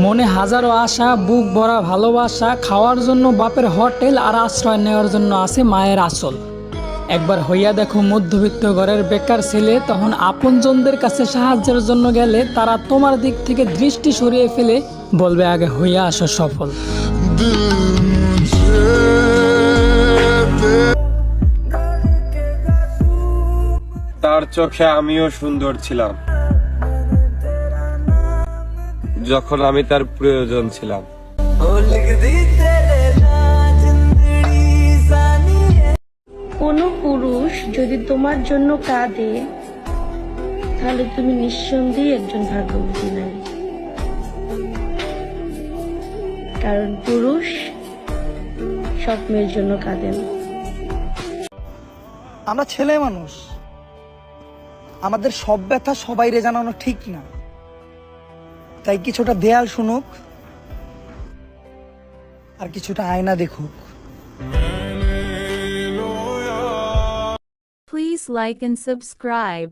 মনে হাজারো আশা, বুক ভরা ভালোবাসা, খাওয়ার জন্য বাপের হোটেল আর আশ্রয় নেওয়ার জন্য আছে মায়ের আঁচল। একবার হইয়া দেখো মধ্যবিত্ত ঘরের বেকার ছেলে, তখন আপনজনদের কাছে সাহায্যের জন্য গেলে তারা তোমার দিক থেকে দৃষ্টি সরিয়ে ফেলে বলবে আগে হইয়া আসো সফল। তার চোখে আমিও সুন্দর ছিলাম যখন আমি তার প্রয়োজন ছিলাম। কোনো পুরুষ যদি তোমার জন্য কাঁদে তাহলে তুমি নিঃসন্দেহে একজন ভাগ্যবতী নারী, কারণ পুরুষ সব মেয়ের জন্য কাঁদে না। আমরা ছেলে মানুষ, আমাদের সব ব্যথা সবাইরে জানানো ঠিক না, তাই কিছুটা দেয়াল শুনুক আর কিছুটা আয়না দেখুক। Please like and subscribe.